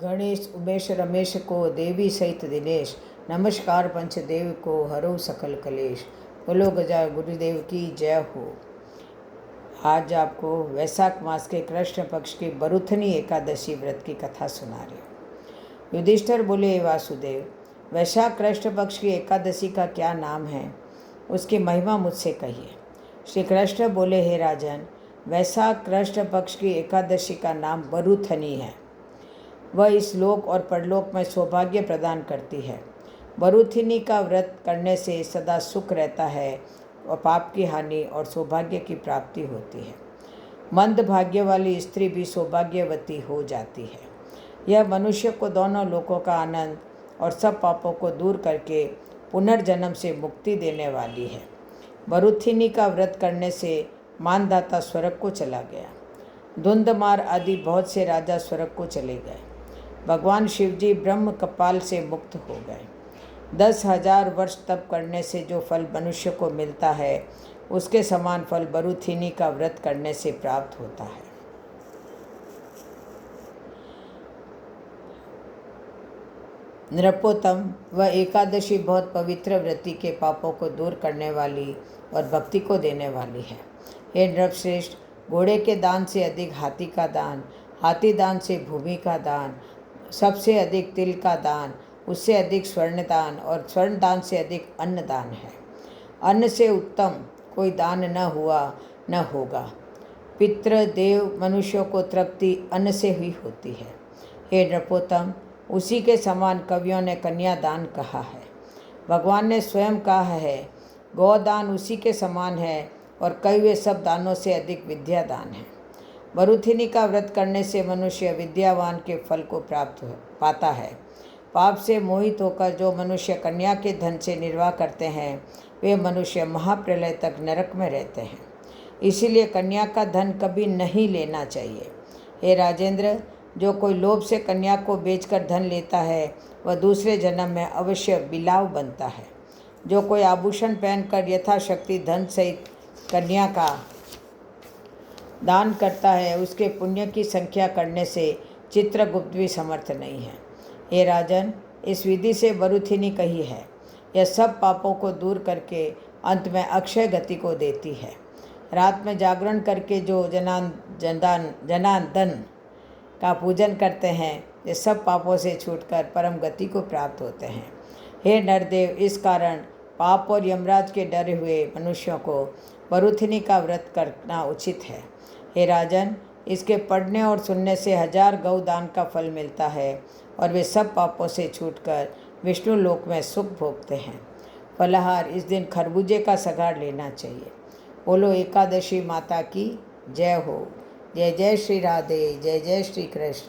गणेश उमेश रमेश को देवी सहित दिनेश, नमस्कार पंचदेव को हरो सकल कलेश। बोलो गजा गुरुदेव की जय हो। आज आपको वैशाख मास के कृष्ण पक्ष की बरुथनी एकादशी व्रत की कथा सुना रही हूँ। युधिष्ठिर बोले, हे वासुदेव, वैशाख कृष्ण पक्ष की एकादशी का क्या नाम है, उसकी महिमा मुझसे कहिए। श्री कृष्ण बोले, हे राजन, वैशाख कृष्ण पक्ष की एकादशी का नाम बरुथनी है। वह इस लोक और परलोक में सौभाग्य प्रदान करती है। बरुथिनी का व्रत करने से सदा सुख रहता है और पाप की हानि और सौभाग्य की प्राप्ति होती है। मंद भाग्य वाली स्त्री भी सौभाग्यवती हो जाती है। यह मनुष्य को दोनों लोकों का आनंद और सब पापों को दूर करके पुनर्जन्म से मुक्ति देने वाली है। बरुथिनी का व्रत करने से मानदाता स्वर्ग को चला गया। धुंधमार आदि बहुत से राजा स्वर्ग को चले गए। भगवान शिवजी ब्रह्म कपाल से मुक्त हो गए। 10,000 वर्ष तप करने से जो फल मनुष्य को मिलता है, उसके समान फल बरुथिनी का व्रत करने से प्राप्त होता है। नृपोत्तम, वह एकादशी बहुत पवित्र व्रति के पापों को दूर करने वाली और भक्ति को देने वाली है। हे नृपश्रेष्ठ, घोड़े के दान से अधिक हाथी का दान, हाथी दान से भूमि का दान, सबसे अधिक तिल का दान, उससे अधिक स्वर्ण दान और स्वर्ण दान से अधिक अन्न दान है। अन्न से उत्तम कोई दान न हुआ न होगा। पितृ देव मनुष्यों को तृप्ति अन्न से ही होती है। हे नृपोत्तम, उसी के समान कवियों ने कन्या दान कहा है। भगवान ने स्वयं कहा है, गौदान उसी के समान है और कई वे सब दानों से अधिक विद्या दान है। बरुथिनी का व्रत करने से मनुष्य विद्यावान के फल को प्राप्त पाता है। पाप से मोहित होकर जो मनुष्य कन्या के धन से निर्वाह करते हैं, वे मनुष्य महाप्रलय तक नरक में रहते हैं। इसीलिए कन्या का धन कभी नहीं लेना चाहिए। हे राजेंद्र, जो कोई लोभ से कन्या को बेचकर धन लेता है, वह दूसरे जन्म में अवश्य बिलाव बनता है। जो कोई आभूषण पहनकर यथाशक्ति धन सहित कन्या का दान करता है, उसके पुण्य की संख्या करने से चित्रगुप्त भी समर्थ नहीं है। हे राजन, इस विधि से बरुथिनी कही है। यह सब पापों को दूर करके अंत में अक्षय गति को देती है। रात में जागरण करके जो जनार्दन का पूजन करते हैं, ये सब पापों से छूटकर परम गति को प्राप्त होते हैं। हे नरदेव, इस कारण पाप और यमराज के डरे हुए मनुष्यों को बरुथिनी का व्रत करना उचित है। हे राजन, इसके पढ़ने और सुनने से 1000 गौदान का फल मिलता है और वे सब पापों से छूटकर विष्णु लोक में सुख भोगते हैं। फलाहार इस दिन खरबूजे का सगाड़ लेना चाहिए। बोलो एकादशी माता की जय हो। जय जय श्री राधे, जय जय श्री कृष्ण।